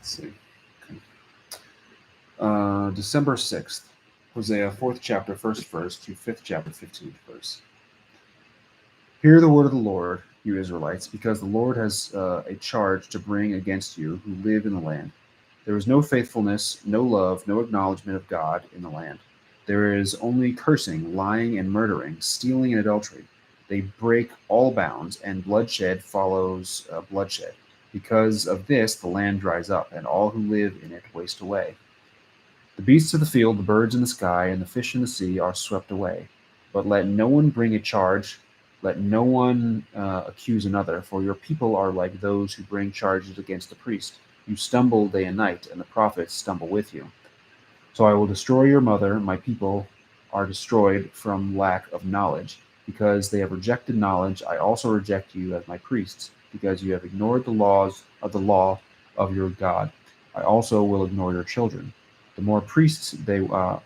see. December 6th, Hosea 4th chapter, 1st verse to 5th chapter, 15th verse. Hear the word of the Lord, you Israelites, because the Lord has a charge to bring against you who live in the land. There is no faithfulness, no love, no acknowledgement of God in the land. There is only cursing, lying, and murdering, stealing, and adultery. They break all bounds, and bloodshed follows bloodshed. Because of this, the land dries up, and all who live in it waste away. The beasts of the field, the birds in the sky, and the fish in the sea are swept away. But let no one bring a charge, let no one accuse another, for your people are like those who bring charges against the priest. You stumble day and night, and the prophets stumble with you. So I will destroy your mother. My people are destroyed from lack of knowledge. Because they have rejected knowledge, I also reject you as my priests, because you have ignored the law of your God. I also will ignore your children. The more priests there were,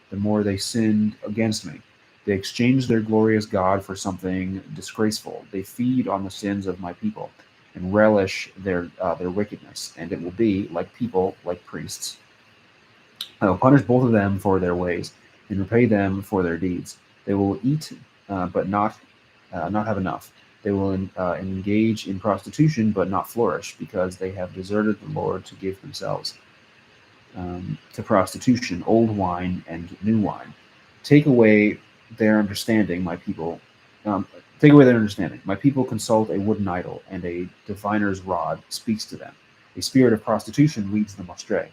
the more they sinned against me. They exchanged their glorious God for something disgraceful. They feed on the sins of my people and relish their wickedness. And it will be like people, like priests. I will punish both of them for their ways and repay them for their deeds. They will eat, but not have enough. They will engage in prostitution, but not flourish, because they have deserted the Lord to give themselves to prostitution, old wine and new wine. Take away their understanding, my people. Take away their understanding. My people consult a wooden idol, and a diviner's rod speaks to them. A spirit of prostitution leads them astray.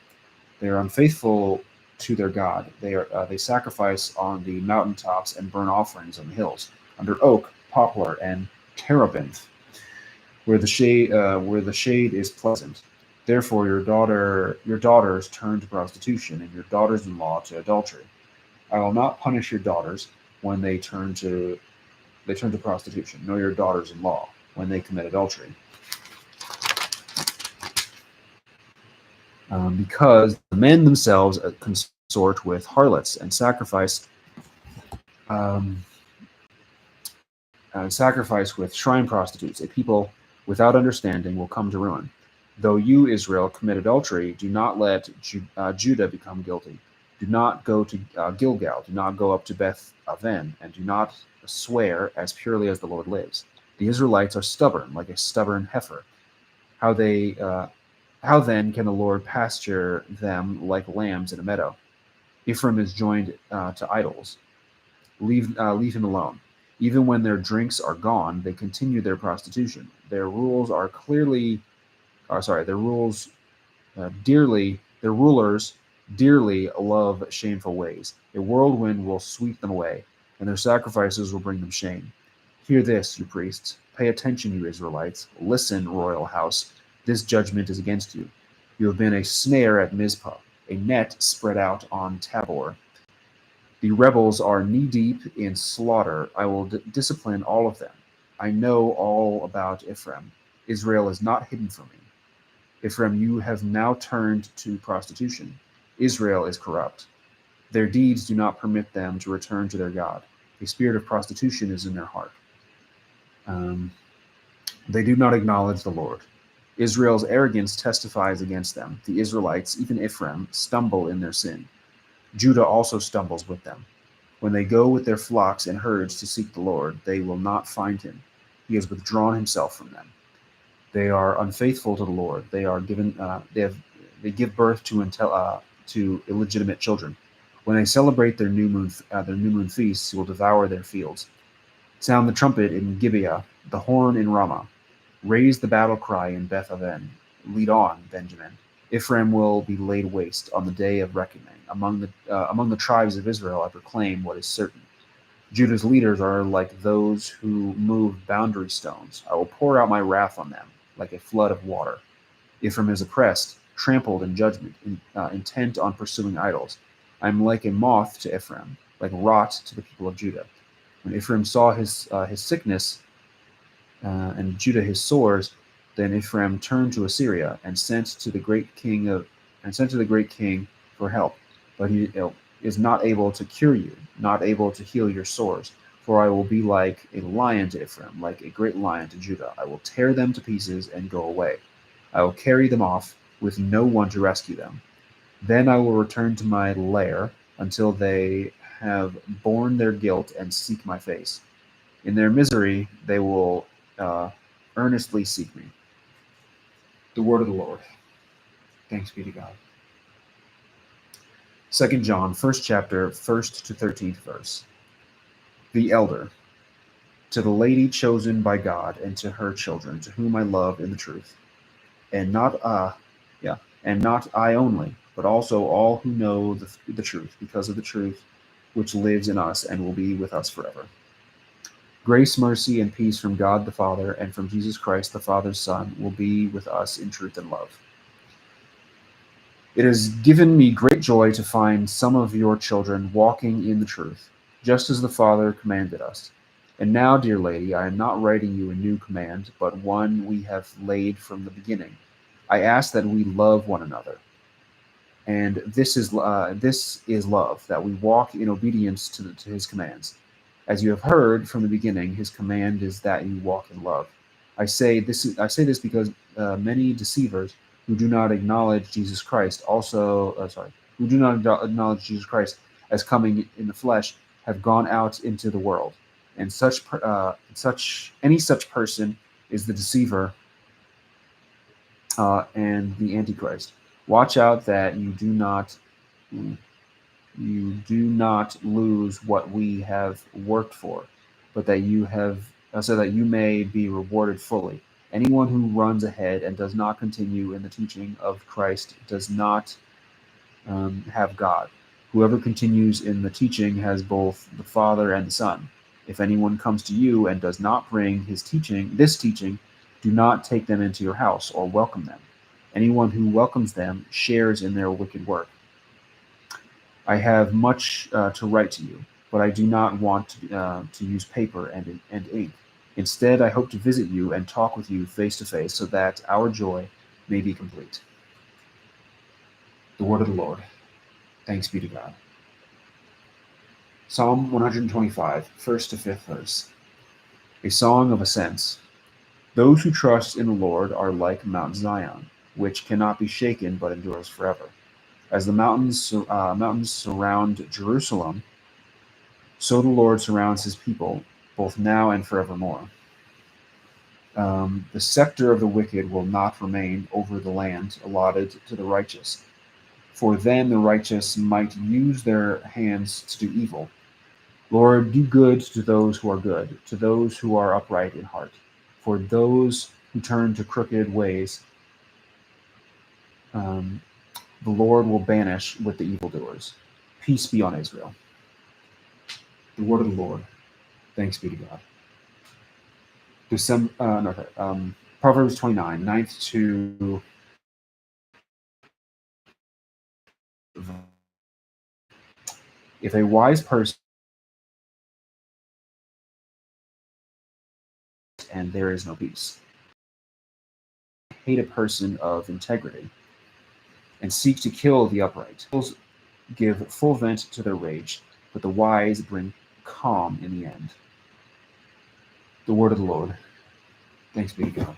They are unfaithful to their God. They sacrifice on the mountaintops and burn offerings on the hills, under oak, poplar, and terebinth, where the shade is pleasant. Therefore, your daughters turn to prostitution, and your daughters-in-law to adultery. I will not punish your daughters when they turn to prostitution, nor your daughters-in-law when they commit adultery, because the men themselves consort with harlots um, and sacrifice with shrine prostitutes. A people without understanding will come to ruin. Though you, Israel, commit adultery, do not let Judah become guilty. Do not go to Gilgal. Do not go up to Beth Aven, and do not swear as purely as the Lord lives. The Israelites are stubborn, like a stubborn heifer. How they how then can the Lord pasture them like lambs in a meadow? Ephraim is joined to idols. Leave him alone. Even when their drinks are gone, they continue their prostitution. Their rules their rulers dearly love shameful ways. A whirlwind will sweep them away, and their sacrifices will bring them shame. Hear this, you priests. Pay attention, you Israelites. Listen, royal house. This judgment is against you. You have been a snare at Mizpah, a net spread out on Tabor. The rebels are knee-deep in slaughter. I will discipline all of them. I know all about Ephraim. Israel is not hidden from me. Ephraim, you have now turned to prostitution. Israel is corrupt. Their deeds do not permit them to return to their God. A spirit of prostitution is in their heart. Um, they do not acknowledge the Lord. Israel's arrogance testifies against them. The Israelites, even Ephraim, stumble in their sin. Judah also stumbles with them. When they go with their flocks and herds to seek the Lord, they will not find him. He has withdrawn himself from them. They are unfaithful to the Lord. They give birth to illegitimate children. When they celebrate their new moon feasts, he will devour their fields. Sound the trumpet in Gibeah, the horn in Ramah. Raise the battle cry in Beth Aven. Lead on, Benjamin. Ephraim will be laid waste on the day of reckoning. Among the tribes of Israel, I proclaim what is certain. Judah's leaders are like those who move boundary stones. I will pour out my wrath on them like a flood of water. Ephraim is oppressed, trampled in judgment, intent on pursuing idols. I am like a moth to Ephraim, like rot to the people of Judah. When Ephraim saw his sickness and Judah his sores, then Ephraim turned to Assyria and sent to the great king for help. But he is not able to cure you, not able to heal your sores. For I will be like a lion to Ephraim, like a great lion to Judah. I will tear them to pieces and go away. I will carry them off with no one to rescue them. Then I will return to my lair until they have borne their guilt and seek my face. In their misery, they will earnestly seek me. The word of the Lord. Thanks be to God. 2 John, first chapter, 1st to 13th verse. The elder, to the lady chosen by God, and to her children, to whom I love in the truth, and not and not I only, but also all who know the truth, because of the truth which lives in us and will be with us forever. Grace, mercy, and peace from God the Father and from Jesus Christ, the Father's Son, will be with us in truth and love. It has given me great joy to find some of your children walking in the truth, just as the Father commanded us. And now, dear lady, I am not writing you a new command, but one we have laid from the beginning. I ask that we love one another. And this is love, that we walk in obedience to his commands. As you have heard from the beginning, his command is that you walk in love. I say this because many deceivers who do not acknowledge Jesus Christ who do not acknowledge Jesus Christ as coming in the flesh have gone out into the world, and any such person is the deceiver and the Antichrist. Watch out that you do not lose what we have worked for, but that you have so that you may be rewarded fully. Anyone who runs ahead and does not continue in the teaching of Christ does not have God. Whoever continues in the teaching has both the Father and the Son. If anyone comes to you and does not bring this teaching, do not take them into your house or welcome them. Anyone who welcomes them shares in their wicked work. I have much to write to you, but I do not want to use paper and ink. Instead, I hope to visit you and talk with you face to face so that our joy may be complete. The word of the Lord. Thanks be to God. Psalm 125, 1st to 5th verse. A song of ascents. Those who trust in the Lord are like Mount Zion, which cannot be shaken but endures forever. As the mountains surround Jerusalem, so the Lord surrounds his people, both now and forevermore. The scepter of the wicked will not remain over the land allotted to the righteous, for then the righteous might use their hands to do evil. Lord, do good to those who are good, to those who are upright in heart. For those who turn to crooked ways, um, the Lord will banish with the evildoers. Peace be on Israel. The word of the Lord. Thanks be to God. Proverbs 29, 9th to if a wise person and there is no peace, hate a person of integrity and seek to kill the upright. Fools give full vent to their rage, but the wise bring calm in the end. The word of the Lord. Thanks be to God.